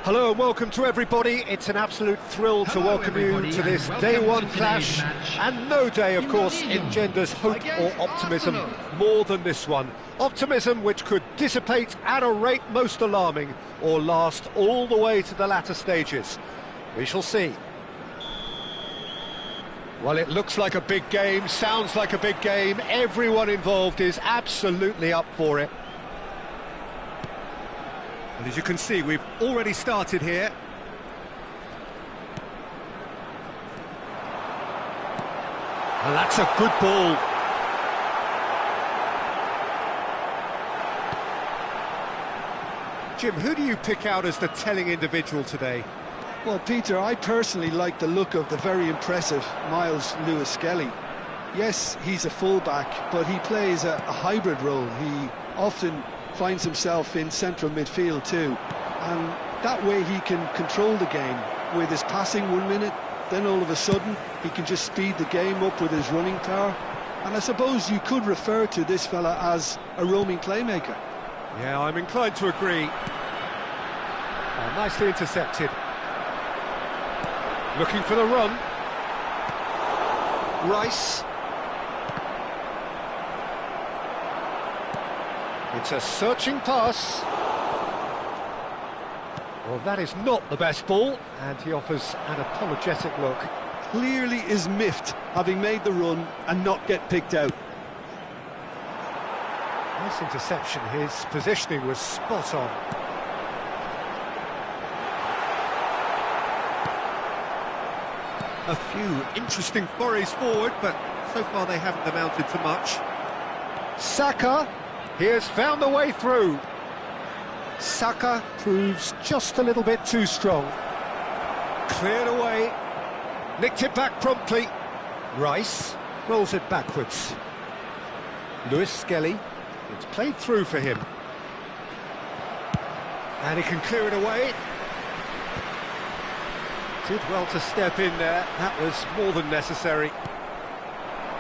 Hello and welcome to everybody. It's an absolute thrill to welcome you to this day one clash, and no day, of course, engenders hope or optimism more than this one. Optimism which could dissipate at a rate most alarming or last all the way to the latter stages. We shall see. Well, it looks like a big game, sounds like a big game. Everyone involved is absolutely up for it. And as you can see, we've already started here. And that's a good ball. Jim, who do you pick out as the telling individual today? Well, Peter, I personally like the look of the very impressive Miles Lewis-Skelly. Yes, he's a fullback, but he plays a hybrid role. He often finds himself in central midfield too, and that way he can control the game with his passing 1 minute, then all of a sudden he can just speed the game up with his running power. And I suppose you could refer to this fella as a roaming playmaker. Yeah, I'm inclined to agree. Nicely intercepted. Looking for the run. Rice. It's a searching pass. Well, that is not the best ball, and he offers an apologetic look. Clearly is miffed, having made the run and not get picked out. Nice interception, his positioning was spot on. A few interesting forays forward, but so far they haven't amounted to much. Saka, he has found the way through. Saka proves just a little bit too strong. Cleared away, nicked it back promptly. Rice rolls it backwards. Lewis-Skelly, it's played through for him. And he can clear it away. Did well to step in there, that was more than necessary.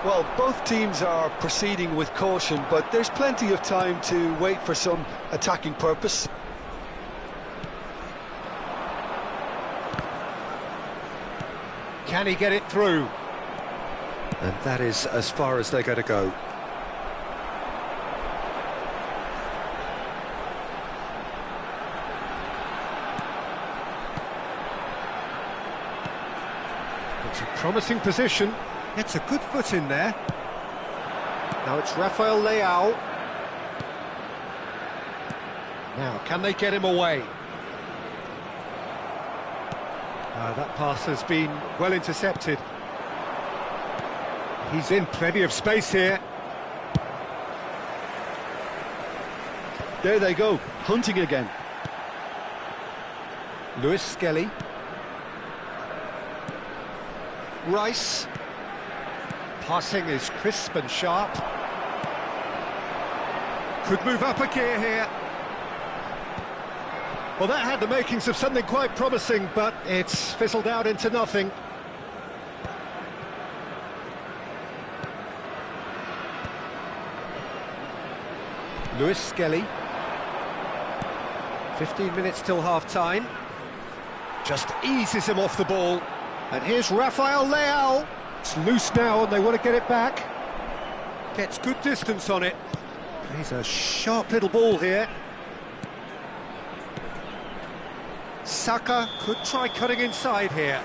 Well, both teams are proceeding with caution, but there's plenty of time to wait for some attacking purpose. Can he get it through? And that is as far as they're going to go. It's a promising position. It's a good foot in there. Now it's Rafael Leao. Now, can they get him away? That pass has been well intercepted. He's in plenty of space here. There they go, hunting again. Lewis-Skelly. Rice. Passing is crisp and sharp. Could move up a gear here. Well, that had the makings of something quite promising, but it's fizzled out into nothing. Lewis-Skelly. 15 minutes till half-time. Just eases him off the ball. And here's Rafael Leao. It's loose now and they want to get it back. Gets good distance on it. He's a sharp little ball here. Saka could try cutting inside here.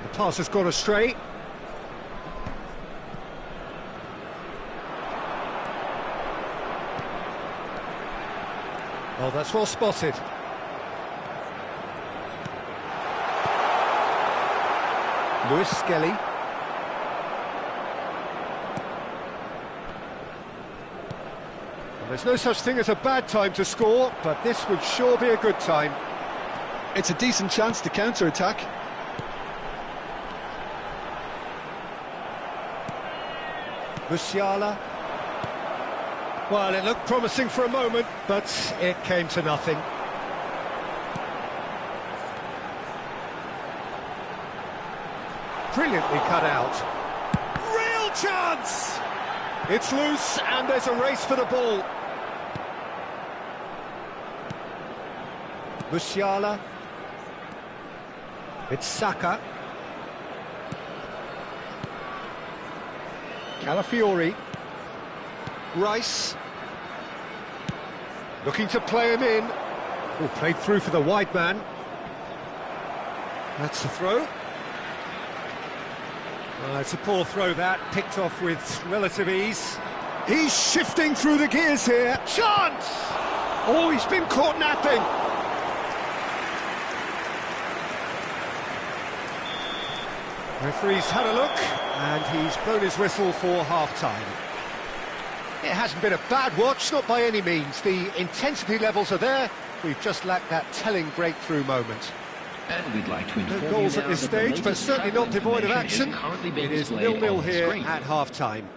The pass has gone astray. Oh, that's well spotted. Lewis-Skelly. There's no such thing as a bad time to score, but this would sure be a good time. It's a decent chance to counter-attack. Musiala, Well, it looked promising for a moment, but it came to nothing. Brilliantly cut out. Real chance! It's loose, and there's a race for the ball. Musiala. It's Saka. Calafiori. Rice. Looking to play him in. Oh, played through for the wide man. That's the throw. It's a poor throw that, picked off with relative ease. He's shifting through the gears here. Chance! Oh, he's been caught napping. Referee's had a look, and he's blown his whistle for half-time. It hasn't been a bad watch, not by any means. The intensity levels are there. We've just lacked that telling breakthrough moment. And we'd like to inform No goals you at this now that the stage, but latest certainly not devoid of information action. is currently being It is displayed 0-0 on the here screen. at half-time.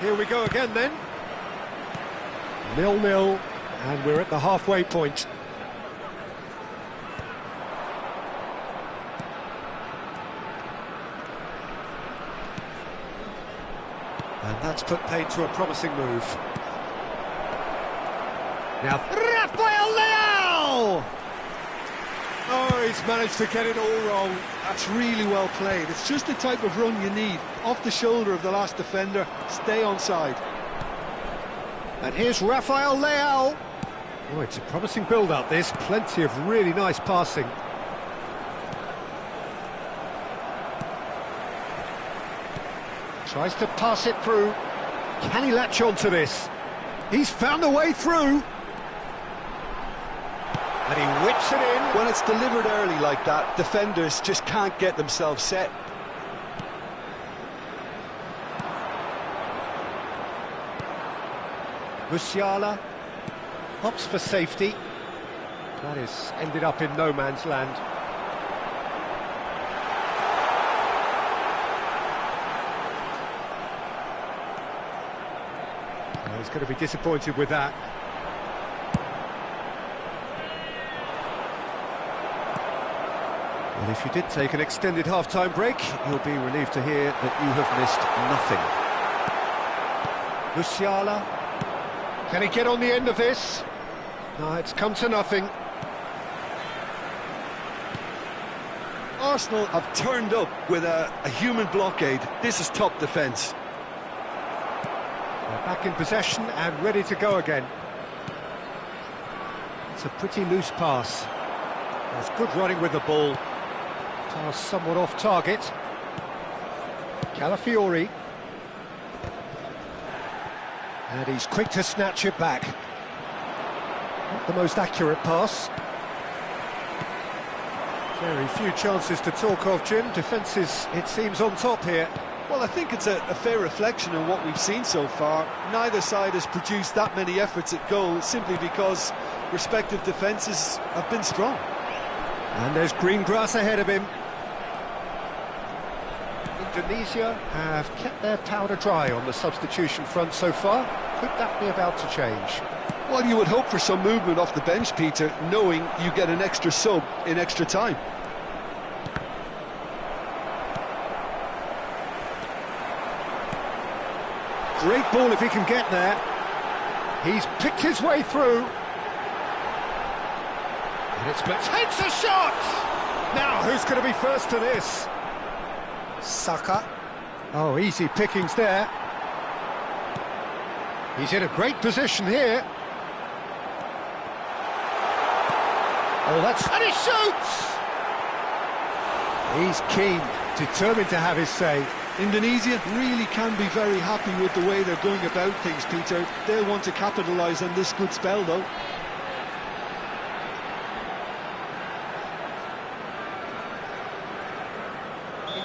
Here we go again then. 0-0, and we're at the halfway point. And that's put paid to a promising move. Now, Rafael Leao! Oh, he's managed to get it all wrong. That's really well played. It's just the type of run you need. Off the shoulder of the last defender, stay onside. And here's Rafael Leao. Oh, it's a promising build-up, this. Plenty of really nice passing. Tries to pass it through. Can he latch on to this? He's found a way through. And he whips it in. When it's delivered early like that, defenders just can't get themselves set. Musiala opts for safety. That is ended up in no man's land. Well, he's going to be disappointed with that. Well, if you did take an extended half-time break, you'll be relieved to hear that you have missed nothing. Musiala. Can he get on the end of this? No, it's come to nothing. Arsenal have turned up with a human blockade. This is top defence. They're back in possession and ready to go again. It's a pretty loose pass. There's good running with the ball. Pass somewhat off target. Calafiori. And he's quick to snatch it back. Not the most accurate pass. Very few chances to talk of, Jim. Defence is, it seems, on top here. Well, I think it's a fair reflection on what we've seen so far. Neither side has produced that many efforts at goal simply because respective defences have been strong. And there's green grass ahead of him. Indonesia have kept their powder dry on the substitution front so far. Could that be about to change? Well, you would hope for some movement off the bench, Peter, knowing you get an extra sub in extra time. Great ball if he can get there. He's picked his way through. And it's takes a shot! Now, who's going to be first to this? Saka. Oh, easy pickings there. He's in a great position here. Oh, that's... And he shoots! He's keen, determined to have his say. Indonesia really can be very happy with the way they're going about things, Peter. They'll want to capitalise on this good spell, though.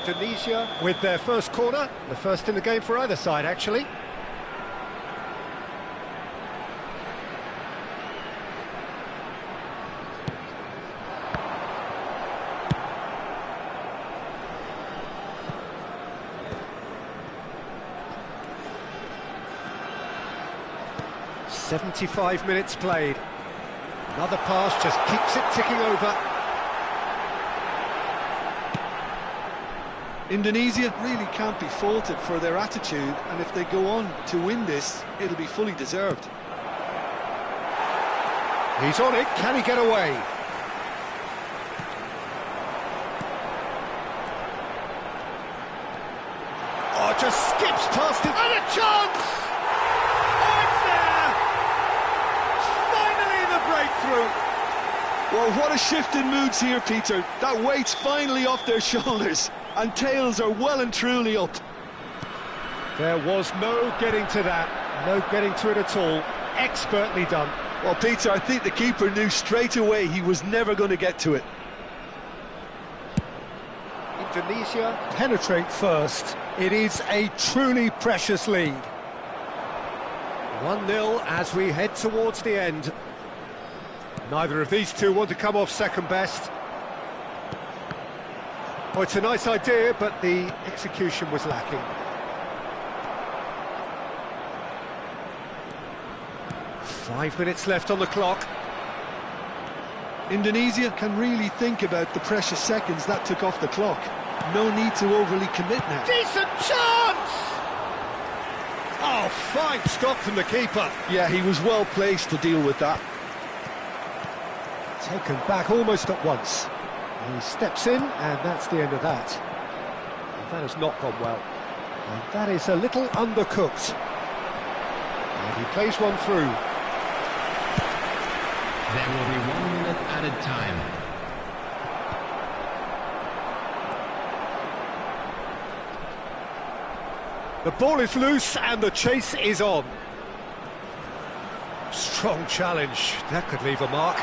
Indonesia with their first corner, the first in the game for either side, actually. "75 minutes played. Another pass just keeps it ticking over. Indonesia really can't be faulted for their attitude, and if they go on to win this, it'll be fully deserved. He's on it, can he get away? Oh, just skips past it, and a chance! Oh, it's there! Finally the breakthrough! Well, what a shift in moods here, Peter. That weight's finally off their shoulders, and tails are well and truly up. There was no getting to that, no getting to it at all. Expertly done. Well, Peter, I think the keeper knew straight away he was never going to get to it. Indonesia penetrate first. It is a truly precious lead. 1-0 as we head towards the end. Neither of these two want to come off second best. Oh, it's a nice idea, but the execution was lacking. Five minutes left on the clock. Indonesia can really think about the precious seconds that took off the clock. No need to overly commit now. Decent chance! Oh, fine stop from the keeper. Yeah, he was well placed to deal with that. Taken back almost at once. He steps in, and that's the end of that. That has not gone well. And that is a little undercooked. And he plays one through. There will be 1 minute added time. The ball is loose and the chase is on. Strong challenge. That could leave a mark.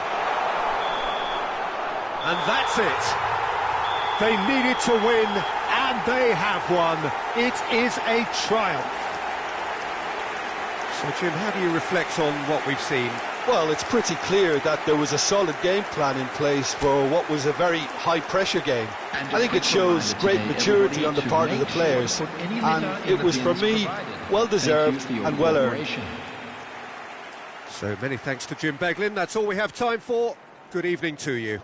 And that's it. They needed to win, and they have won. It is a triumph. So, Jim, how do you reflect on what we've seen? Well, it's pretty clear that there was a solid game plan in place for what was a very high-pressure game. I think it shows great maturity on the part of the players, and it was, for me, well-deserved and well-earned. So many thanks to Jim Beglin. That's all we have time for. Good evening to you.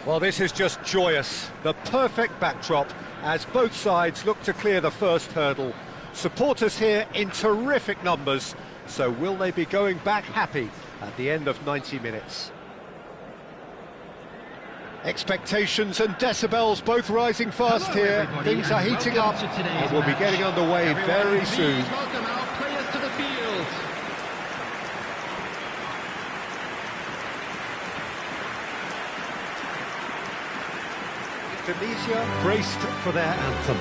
Well, this is just joyous. The perfect backdrop as both sides look to clear the first hurdle. Supporters here in terrific numbers. So will they be going back happy at the end of 90 minutes? Expectations and decibels both rising fast here. Things are heating up and we'll be getting underway very soon. Welcome our players to the field. Tunisia braced for their anthem.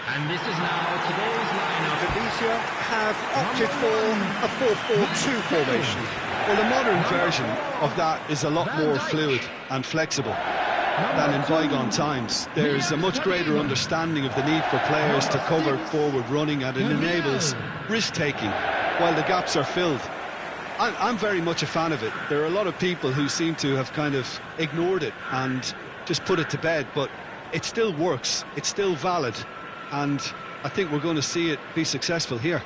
And this is now today's lineup. Tunisia have opted for a 4-4-2 formation. Well, the modern version of that is a lot more fluid and flexible than in bygone times. There's a much greater understanding of the need for players to cover forward running, and it enables risk-taking while the gaps are filled. I'm very much a fan of it. There are a lot of people who seem to have kind of ignored it and just put it to bed, but it still works, it's still valid, and I think we're going to see it be successful here.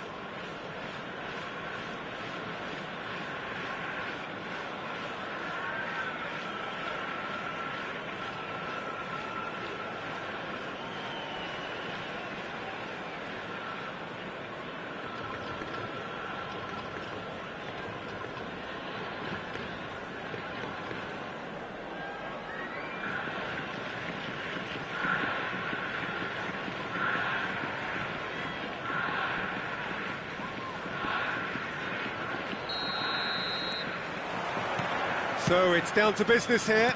So it's down to business here.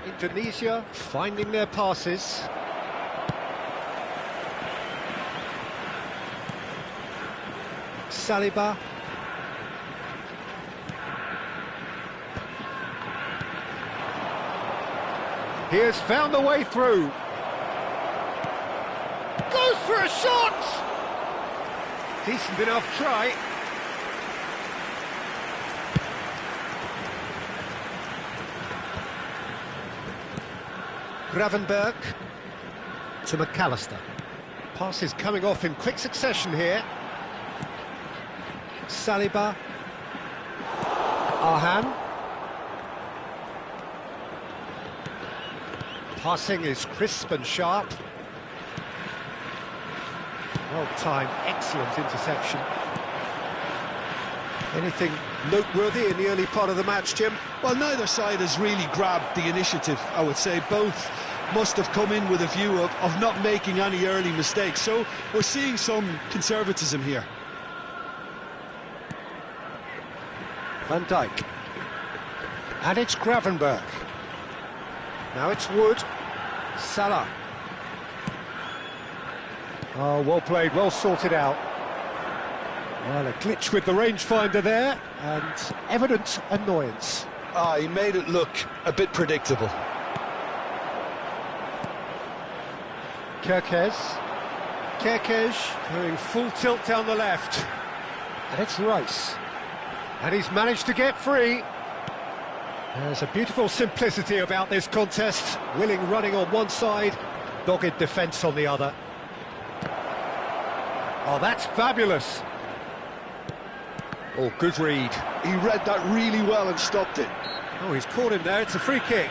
Indonesia finding their passes. Saliba. He has found a way through. Goes for a shot! Decent enough try. Gravenberg to McAllister. Passes coming off in quick succession here. Saliba. Arhan. Passing is crisp and sharp. Well timed, excellent interception. Anything noteworthy in the early part of the match, Jim? Well, neither side has really grabbed the initiative, I would say. Both must have come in with a view of not making any early mistakes. So we're seeing some conservatism here. Van Dijk. And it's Gravenberg. Now it's Wood. Salah. Oh, well played, well sorted out. Well, a glitch with the rangefinder there, and evident annoyance. He made it look a bit predictable. Kerkez going full tilt down the left. And it's Rice. And he's managed to get free. There's a beautiful simplicity about this contest. Willing running on one side, dogged defence on the other. Oh, that's fabulous. Oh, good read. He read that really well and stopped it. Oh, he's caught him there. It's a free kick.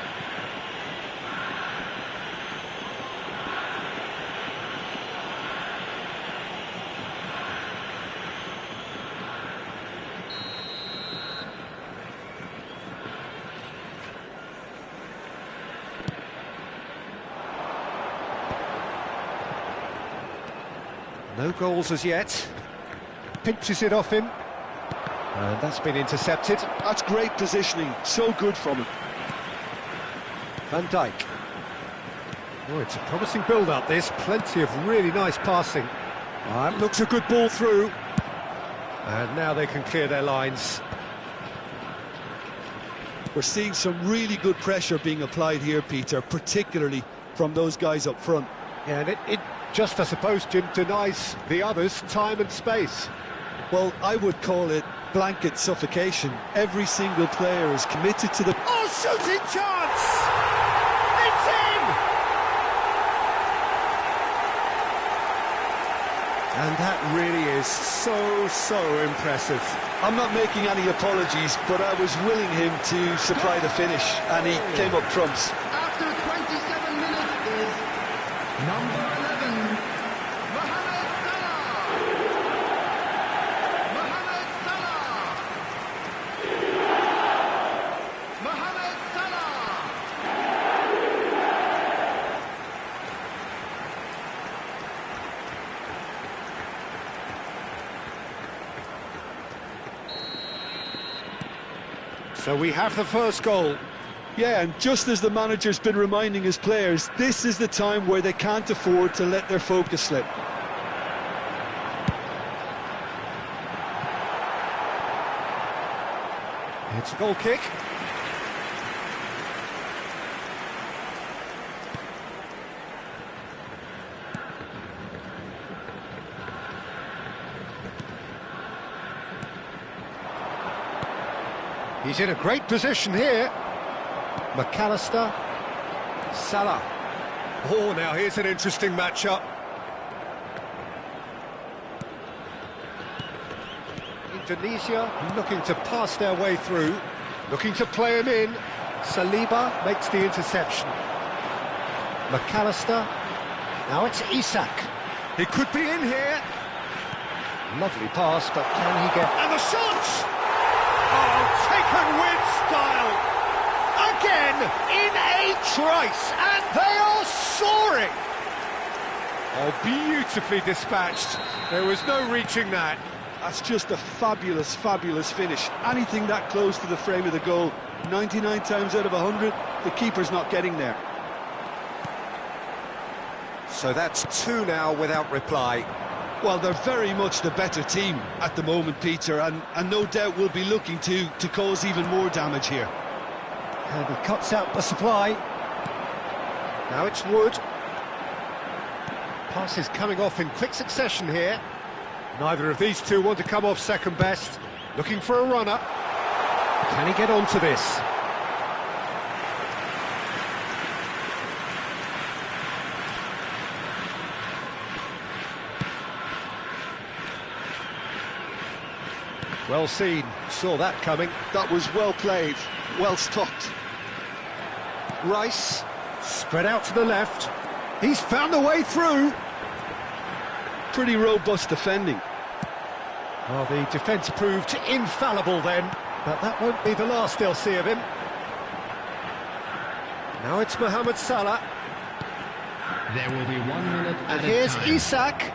No goals as yet. Pinches it off him. And that's been intercepted. That's great positioning. So good from him. Van Dijk. Oh, it's a promising build-up, this. Plenty of really nice passing. It looks a good ball through. And now they can clear their lines. We're seeing some really good pressure being applied here, Peter, particularly from those guys up front. Yeah, and it just, I suppose, Jim, denies the others time and space. Well, I would call it blanket suffocation. Every single player is committed to the... Oh, shooting chance! It's in! And that really is so impressive. I'm not making any apologies, but I was willing him to supply the finish, and he came up trumps. After 27 minutes is number 11, Mohamed Salah. Mohamed Salah. So we have the first goal. Yeah, and just as the manager's been reminding his players, this is the time where they can't afford to let their focus slip. It's a goal kick. He's in a great position here. McAllister, Salah. Oh, now here's an interesting matchup. Indonesia looking to pass their way through, looking to play him in. Saliba makes the interception. McAllister. Now it's Isak. He could be in here. Lovely pass, but can he get... And the shot! Oh, taken with style. Again, in a trice, and they are soaring. Oh, beautifully dispatched. There was no reaching that. That's just a fabulous finish. Anything that close to the frame of the goal, 99 times out of 100, the keeper's not getting there. So that's two now without reply. Well, they're very much the better team at the moment, Peter, and no doubt will be looking to cause even more damage here. And he cuts out the supply. Now it's Wood. Passes coming off in quick succession here. Neither of these two want to come off second best. Looking for a runner. Can he get onto this? Well seen, saw that coming. That was well played, well stopped. Rice, spread out to the left. He's found a way through. Pretty robust defending. Well, the defence proved infallible then, but that won't be the last they'll see of him. Now it's Mohamed Salah. There will be 1 minute And at a here's time. Isak.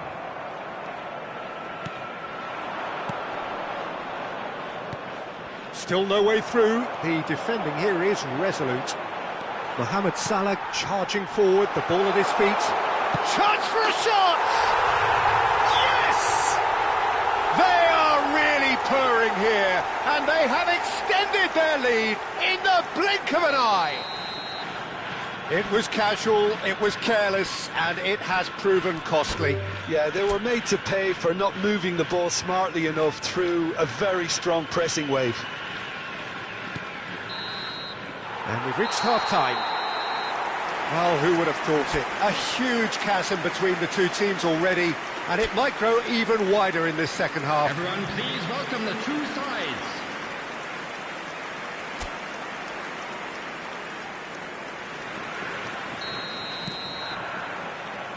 Still no way through. The defending here is resolute. Mohamed Salah charging forward, the ball at his feet. Chance for a shot! Yes! They are really purring here, and they have extended their lead in the blink of an eye. It was casual, it was careless, and it has proven costly. Yeah, they were made to pay for not moving the ball smartly enough through a very strong pressing wave. And we've reached half-time. Well, who would have thought it? A huge chasm between the two teams already, and it might grow even wider in this second half. Everyone, please welcome the two sides.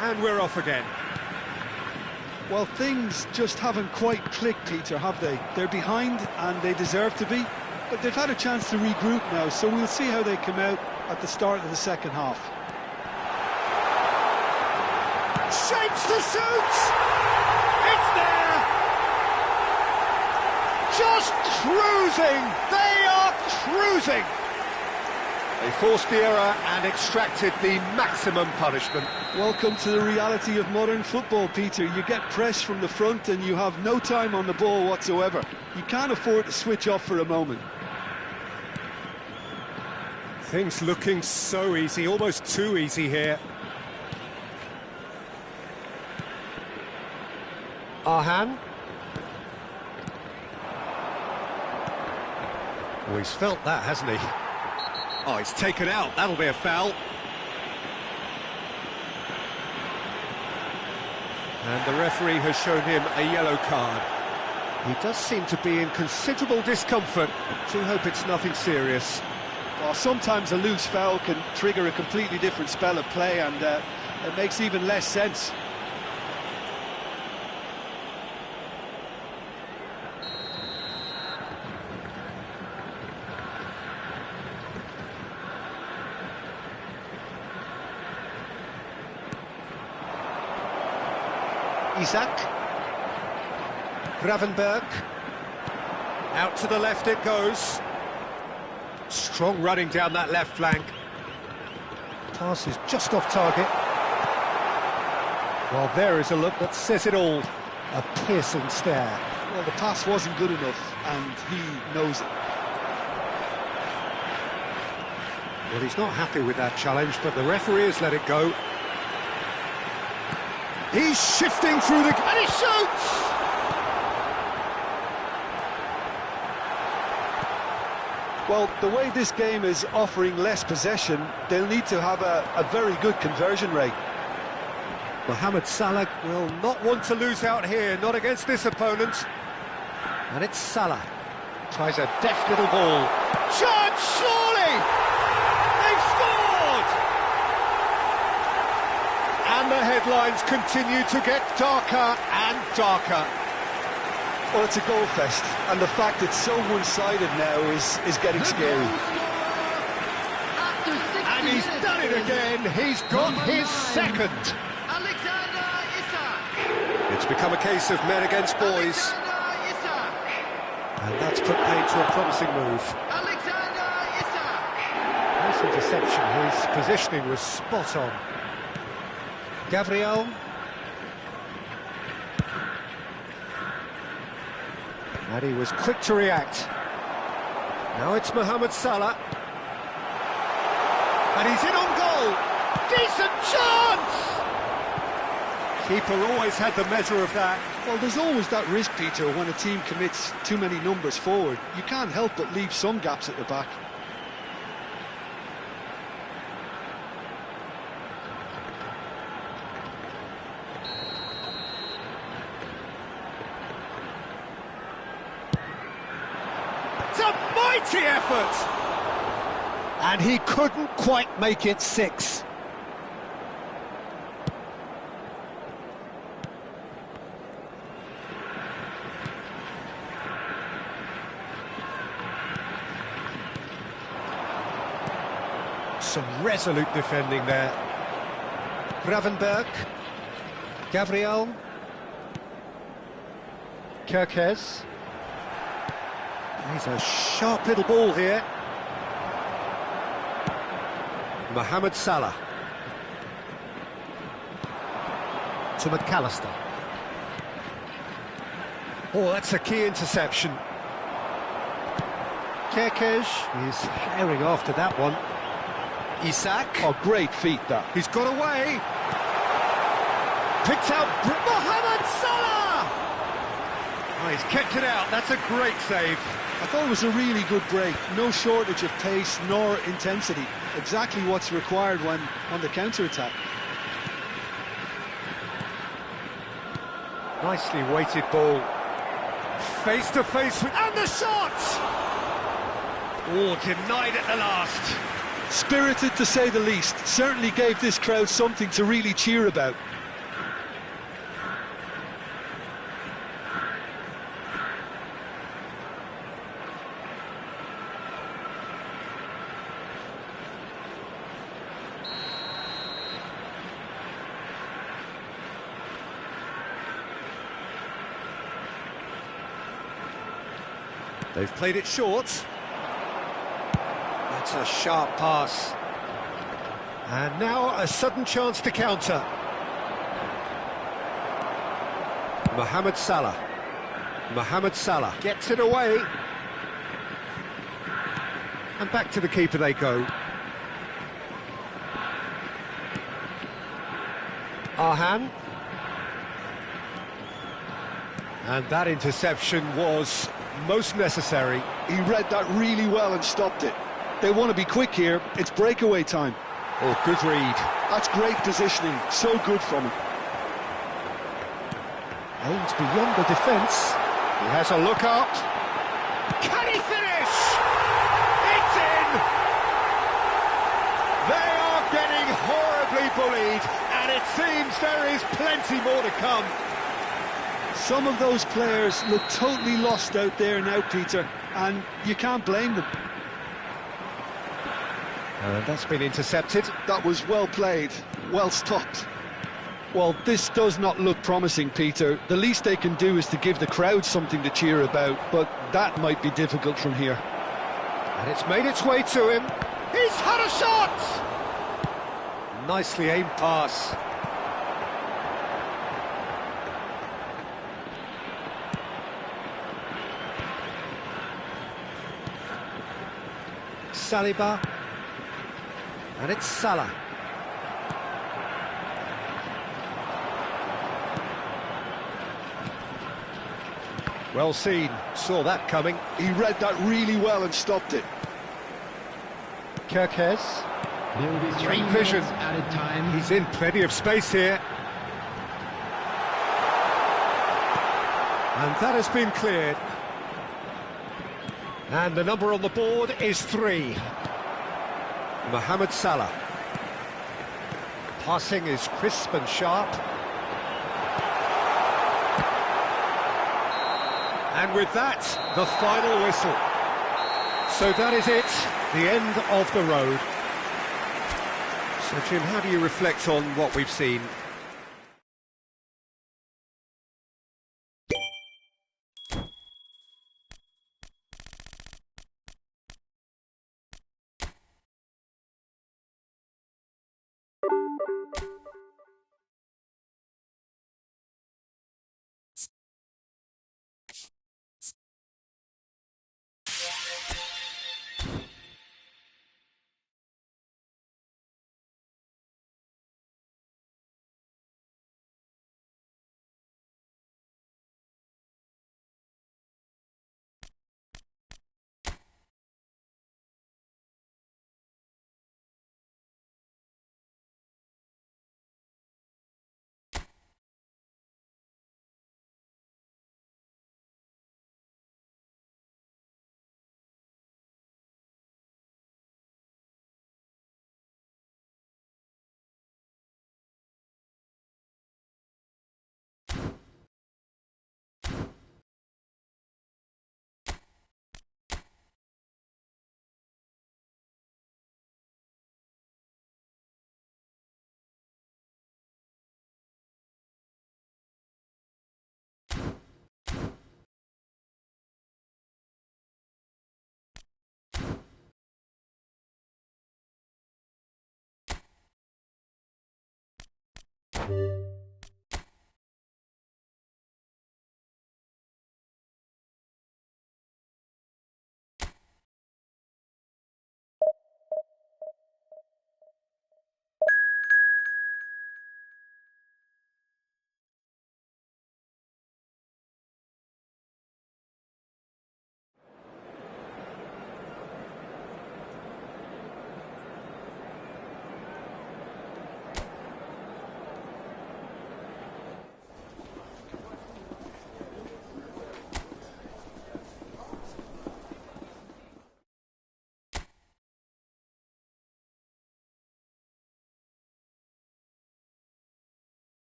And we're off again. Well, things just haven't quite clicked, Peter, have they? They're behind, and they deserve to be. But they've had a chance to regroup now, so we'll see how they come out at the start of the second half. Shapes to shoot! It's there! Just cruising! They are cruising! They forced the error and extracted the maximum punishment. Welcome to the reality of modern football, Peter. You get pressed from the front and you have no time on the ball whatsoever. You can't afford to switch off for a moment. Things looking so easy, almost too easy here. Arhan. Oh, he's felt that, hasn't he? Oh, he's taken out. That'll be a foul. And the referee has shown him a yellow card. He does seem to be in considerable discomfort. I do hope it's nothing serious. Well, sometimes a loose foul can trigger a completely different spell of play, and it makes even less sense. Isak. Gravenberg. Out to the left it goes. Strong running down that left flank. Pass is just off target. Well, there is a look that says it all. A piercing stare. Well, the pass wasn't good enough, and he knows it. Well, he's not happy with that challenge, but the referee has let it go. He's shifting through the... and he shoots! Well, the way this game is offering less possession, they'll need to have a very good conversion rate. Mohamed Salah will not want to lose out here, not against this opponent. And it's Salah. Tries a deft little ball. Chance, surely! They've scored! And the headlines continue to get darker and darker. Well, it's a goal fest, and the fact it's so one-sided now is getting scary. And he's done it again. He's got his second. It's become a case of men against boys. And that's put paid to a promising move. Nice interception. His positioning was spot on. Gabriel. And he was quick to react. Now it's Mohamed Salah. And he's in on goal. Decent chance! Keeper always had the measure of that. Well, there's always that risk, Peter, when a team commits too many numbers forward. You can't help but leave some gaps at the back. It's a mighty effort! And he couldn't quite make it 6. Some resolute defending there. Gravenberg. Gabriel. Kerkez. He's a sharp little ball here. Mohamed Salah. To McAllister. Oh, that's a key interception. Kerkez is herring after that one. Isak. Oh, great feat, that. He's got away. Picked out Mohamed Salah! Oh, he's kept it out. That's a great save. I thought it was a really good break. No shortage of pace nor intensity. Exactly what's required when on the counter-attack. Nicely weighted ball. Face to face with... And the shot! Oh, denied at the last. Spirited, to say the least. Certainly gave this crowd something to really cheer about. They've played it short. That's a sharp pass. And now a sudden chance to counter. Mohamed Salah. Mohamed Salah gets it away. And back to the keeper they go. Arhan. And that interception was most necessary. He read that really well and stopped it. They want to be quick here. It's breakaway time. Oh, good read. That's great positioning. So good from him. Aims beyond the defence. He has a look up. Can he finish? It's in! They are getting horribly bullied, and it seems there is plenty more to come. Some of those players look totally lost out there now, Peter, and you can't blame them. And that's been intercepted. That was well played, well stopped. Well, this does not look promising, Peter. The least they can do is to give the crowd something to cheer about, but that might be difficult from here. And it's made its way to him. He's had a shot! Nicely aimed pass. Saliba. And it's Salah. Well seen, saw that coming. He read that really well and stopped it. Kerkez. Great vision. Added time. He's in plenty of space here. And that has been cleared. And the number on the board is 3. Mohamed Salah. Passing is crisp and sharp. And with that, the final whistle. So that is it, the end of the road. So Jim, how do you reflect on what we've seen?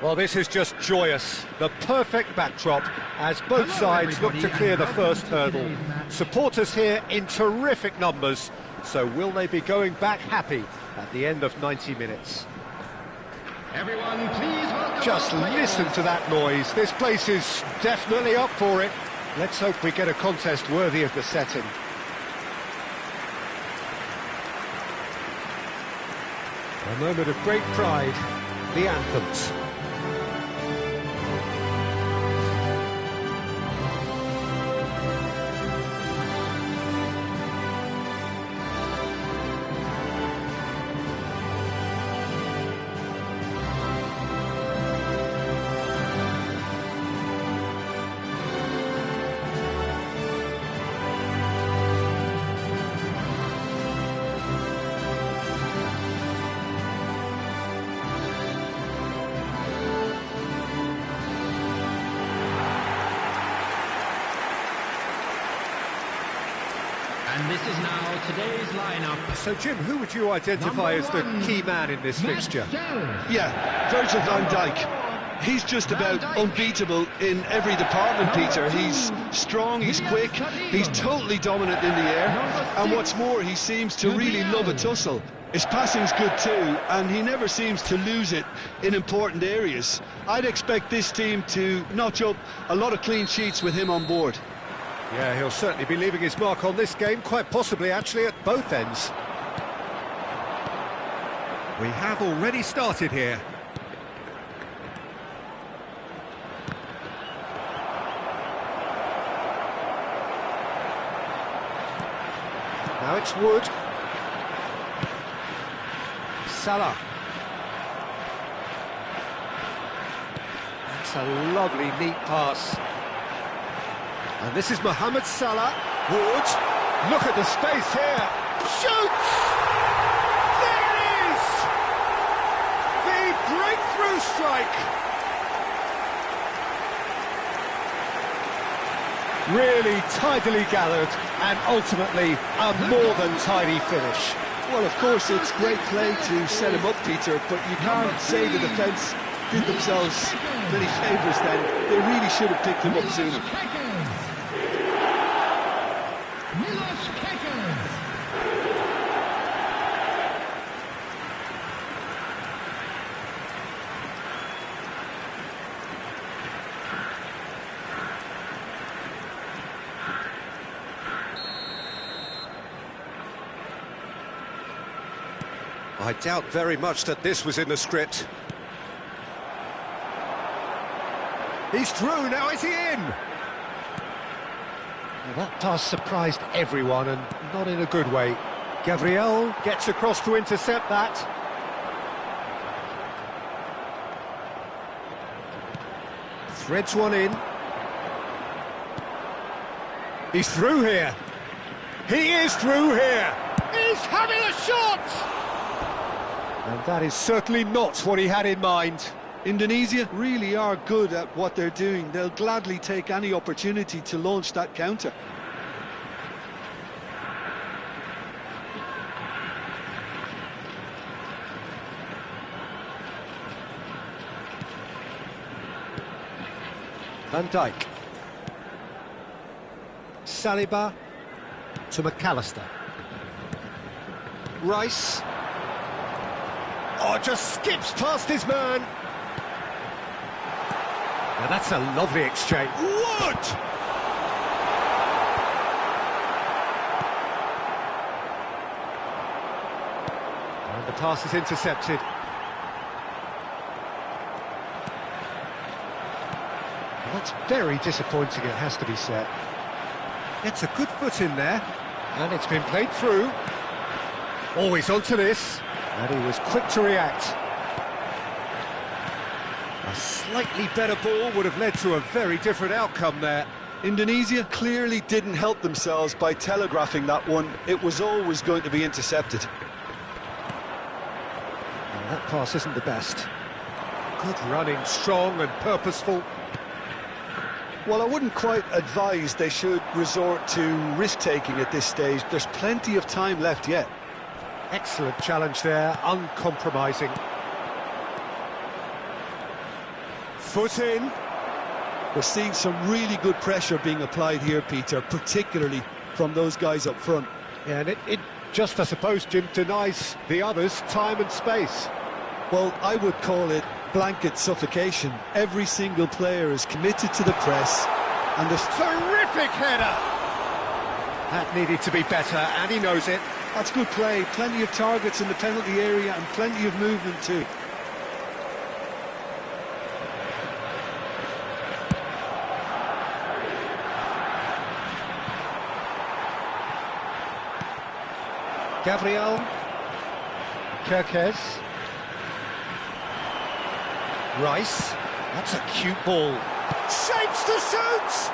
Well, this is just joyous. The perfect backdrop as both sides look to clear the first hurdle. Supporters here in terrific numbers. So will they be going back happy at the end of 90 minutes? Everyone, please welcome. Just listen to that noise. This place is definitely up for it. Let's hope we get a contest worthy of the setting. A moment of great pride. The anthems. And this is now today's lineup. So, Jim, who would you identify as the key man in this fixture? Yeah, Virgil van Dijk. He's just about unbeatable in every department, Peter. He's strong, he's quick, he's totally dominant in the air, and what's more, he seems to really love a tussle. His passing's good too, and he never seems to lose it in important areas. I'd expect this team to notch up a lot of clean sheets with him on board. Yeah, he'll certainly be leaving his mark on this game, quite possibly actually at both ends. We have already started here. Now it's Wood. Salah. That's a lovely, neat pass. And this is Mohamed Salah. Wood. Look at the space here. Shoots! There it is! The breakthrough strike! Really tidily gathered, and ultimately a more than tidy finish. Well, of course, it's great play to set him up, Peter, but you can't say the defence did themselves many favours then. They really should have picked him up sooner. I doubt very much that this was in the script. He's through, now is he in? Well, that pass surprised everyone, and not in a good way. Gabriel gets across to intercept that. Threads one in. He's through here. He is through here. He's having a shot! And that is certainly not what he had in mind. Indonesia really are good at what they're doing. They'll gladly take any opportunity to launch that counter. Van Dijk. Saliba to McAllister. Rice. Oh, just skips past his man. Now that's a lovely exchange. Wood! And the pass is intercepted. Well, that's very disappointing, it has to be said. Gets a good foot in there, and it's been played through. Always onto this, and he was quick to react. A slightly better ball would have led to a very different outcome there. Indonesia clearly didn't help themselves by telegraphing that one. It was always going to be intercepted. Well, that pass isn't the best. Good running, strong and purposeful. Well, I wouldn't quite advise they should resort to risk-taking at this stage. There's plenty of time left yet. Excellent challenge there, uncompromising. Foot in. We're seeing some really good pressure being applied here, Peter, particularly from those guys up front. Yeah, and it just, I suppose, Jim, denies the others time and space. Well, I would call it blanket suffocation. Every single player is committed to the press, and there's Terrific header! That needed to be better, and he knows it. That's good play. Plenty of targets in the penalty area and plenty of movement too. Gabriel. Kirkes. Rice. That's a cute ball. Shapes to shoot!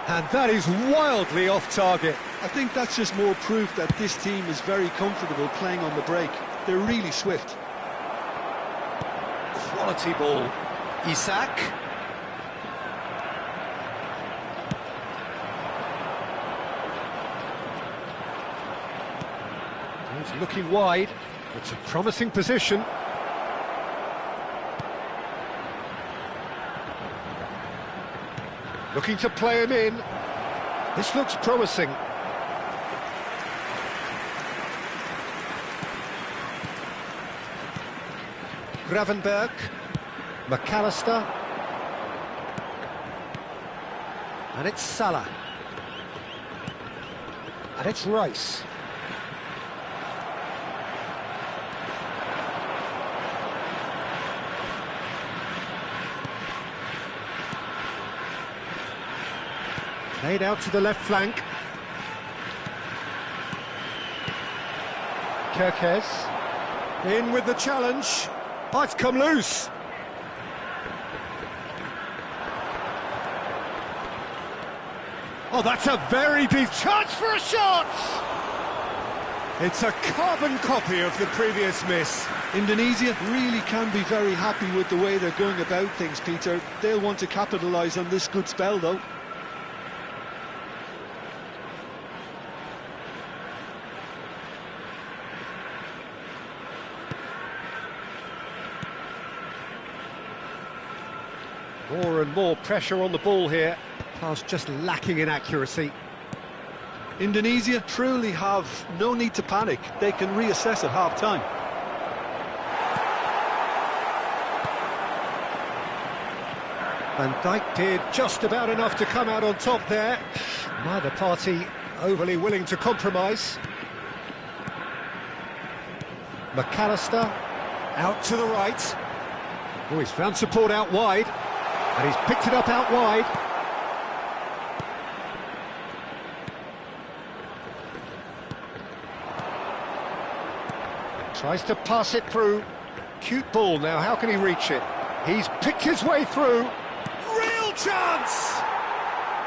And that is wildly off target. I think that's just more proof that this team is very comfortable playing on the break. They're really swift. Quality ball. Isak. He's looking wide. It's a promising position. Looking to play him in. This looks promising. Gravenberg. McAllister. And it's Salah. And it's Rice. Played out to the left flank. Kirkes. In with the challenge. Oh, it's come loose. Oh, that's a very deep chance for a shot! It's a carbon copy of the previous miss. Indonesia really can be very happy with the way they're going about things, Peter. They'll want to capitalise on this good spell, though. More and more pressure on the ball here. Pass just lacking in accuracy. Indonesia truly have no need to panic. They can reassess at half-time. Van Dijk did just about enough to come out on top there. Neither party overly willing to compromise. McAllister out to the right. Oh, he's found support out wide. And he's picked it up out wide. Tries to pass it through. Cute ball now, how can he reach it? He's picked his way through. Chance!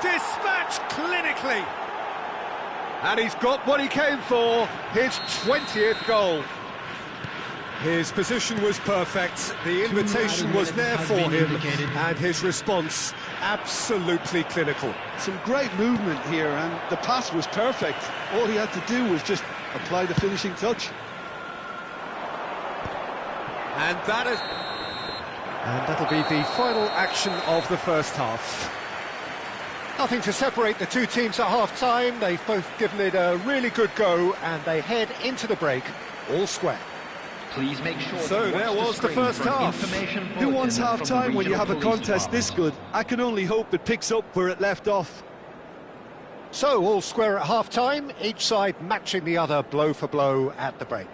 Dispatched clinically. And he's got what he came for, his 20th goal. His position was perfect, the invitation was there for him, and his response absolutely clinical. Some great movement here, and the pass was perfect. All he had to do was just apply the finishing touch. And that'll be the final action of the first half. Nothing to separate the two teams at half-time. They've both given it a really good go, and they head into the break all square. Please make sure. So there was the first half. Who wants half-time when you have a contest this good? I can only hope it picks up where it left off. So all square at half-time, each side matching the other blow for blow at the break.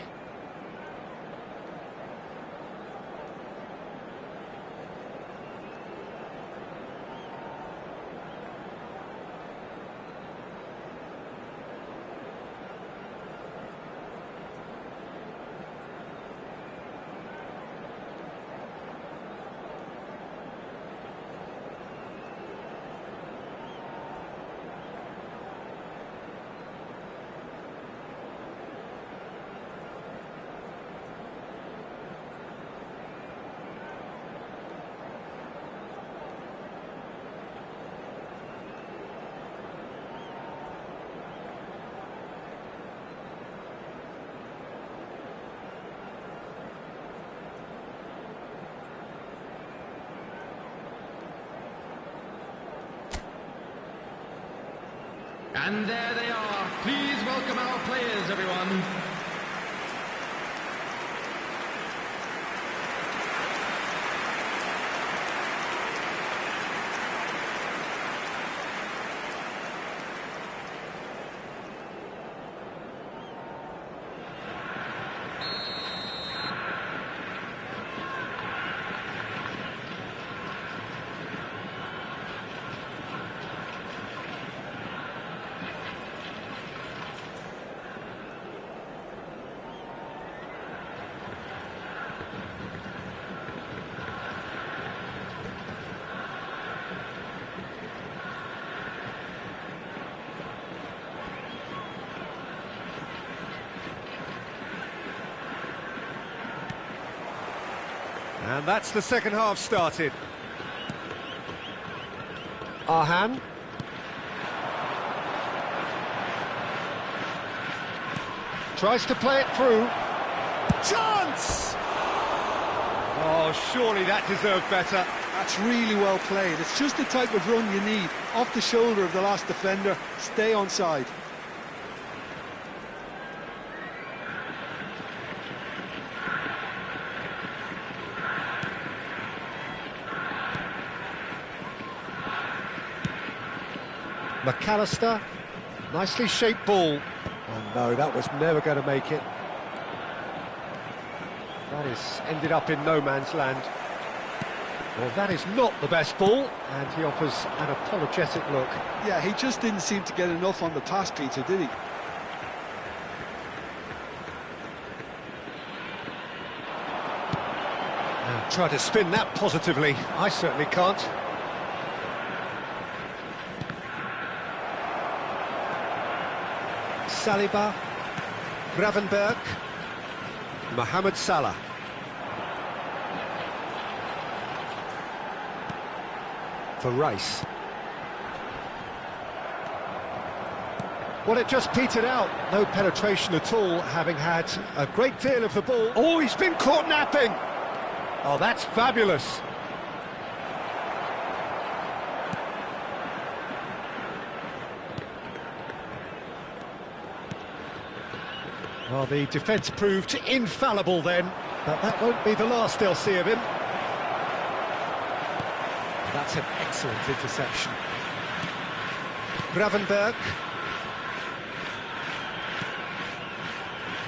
And there they are. Please welcome our players, everyone. And that's the second half started. Arhan. Tries to play it through. Chance! Oh, surely that deserved better. That's really well played. It's just the type of run you need. Off the shoulder of the last defender, stay onside. McAllister, nicely shaped ball. Oh no, that was never going to make it. That is ended up in no man's land. Well, that is not the best ball, and he offers an apologetic look. Yeah, he just didn't seem to get enough on the pass, Peter, did he? Try to spin that positively. I certainly can't. Saliba, Gravenberg, Mohamed Salah. For Rice. Well, it just petered out. No penetration at all, having had a great deal of the ball. Oh, he's been caught napping! Oh, that's fabulous. Well, the defence proved infallible then, but that won't be the last they'll see of him. That's an excellent interception. Gravenberg.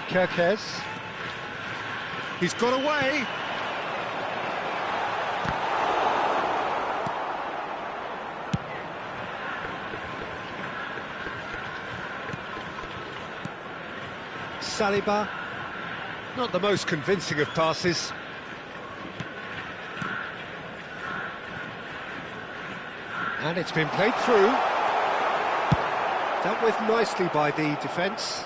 Kerkez. He's got away. Saliba, not the most convincing of passes. And it's been played through. Dealt with nicely by the defence.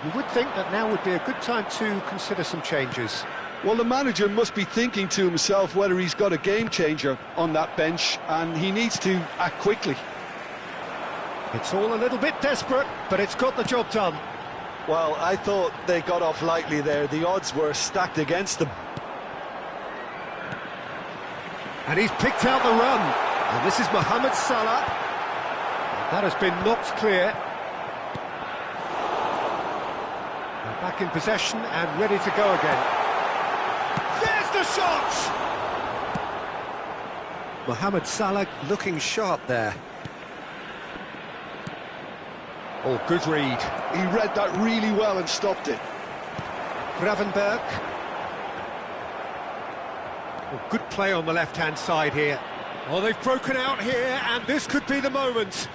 You would think that now would be a good time to consider some changes. Well, the manager must be thinking to himself whether he's got a game changer on that bench, and he needs to act quickly. It's all a little bit desperate, but it's got the job done. Well, I thought they got off lightly there. The odds were stacked against them. And he's picked out the run. And this is Mohamed Salah. That has been knocked clear. They're back in possession and ready to go again. There's the shot! Mohamed Salah looking sharp there. Oh, good read. He read that really well and stopped it. Gravenberg. Oh, good play on the left-hand side here. Oh, they've broken out here, and this could be the moment.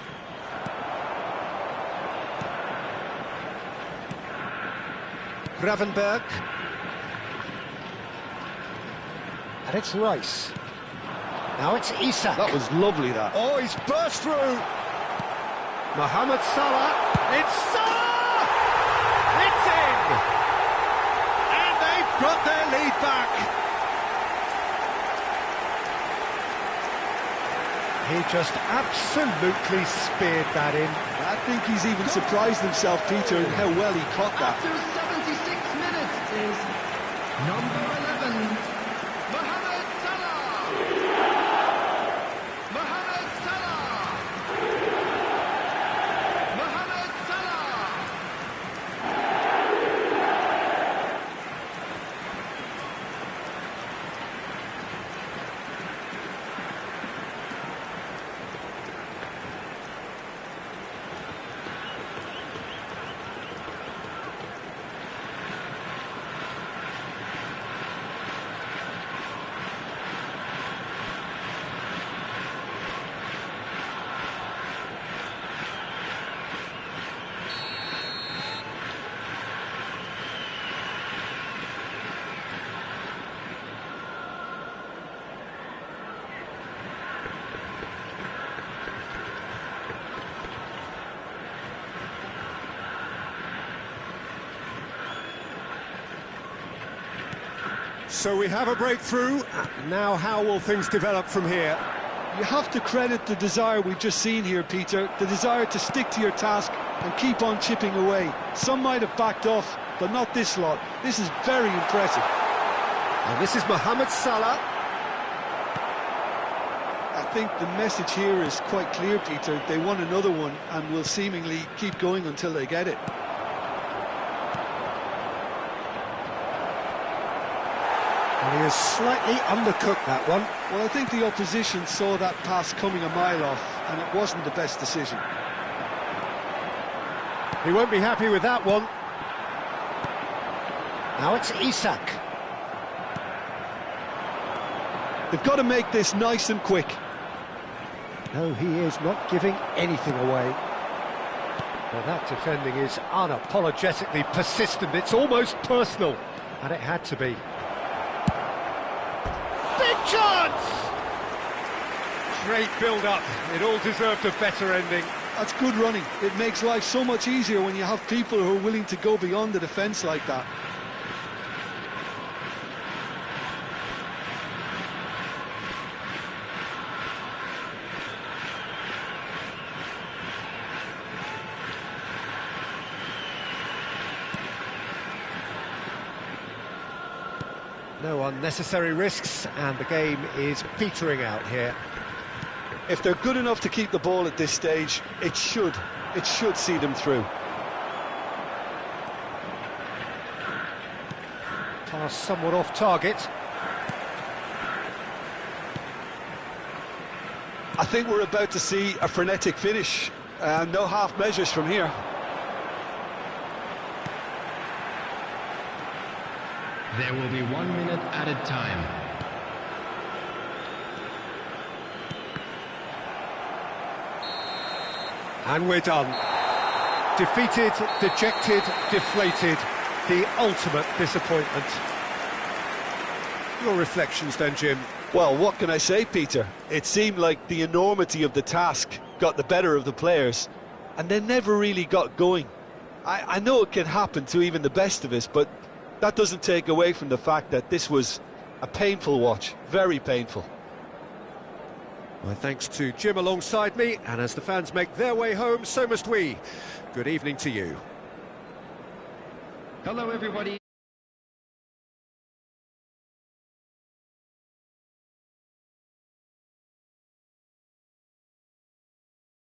Gravenberg. And it's Rice. Now it's Isak. That was lovely, that. Oh, he's burst through. Mohamed Salah. It's Salah! It's in! And they've got their lead back. He just absolutely speared that in. I think he's even surprised himself, Peter, in how well he caught that. After 76 minutes is number 11, Mohamed Salah. Mohamed Salah. Mohamed Salah. So we have a breakthrough. Now how will things develop from here? You have to credit the desire we've just seen here, Peter, the desire to stick to your task and keep on chipping away. Some might have backed off, but not this lot. This is very impressive. And this is Mohamed Salah. I think the message here is quite clear, Peter. They want another one and will seemingly keep going until they get it. And he has slightly undercooked that one. Well, I think the opposition saw that pass coming a mile off, and it wasn't the best decision. He won't be happy with that one. Now it's Isak. They've got to make this nice and quick. No, he is not giving anything away. Well, that defending is unapologetically persistent. It's almost personal, and it had to be. Big chance! Great build-up. It all deserved a better ending. That's good running. It makes life so much easier when you have people who are willing to go beyond the defence like that. No unnecessary risks, and the game is petering out here. If they're good enough to keep the ball at this stage, it should see them through. Pass somewhat off target. I think we're about to see a frenetic finish. No half measures from here. There will be 1 minute added time. And we're done. Defeated, dejected, deflated. The ultimate disappointment. Your reflections then, Jim? Well, what can I say, Peter? It seemed like the enormity of the task got the better of the players, and they never really got going. I know it can happen to even the best of us, but that doesn't take away from the fact that this was a painful watch, very painful. My thanks to Jim alongside me, and as the fans make their way home, so must we. Good evening to you. Hello, everybody.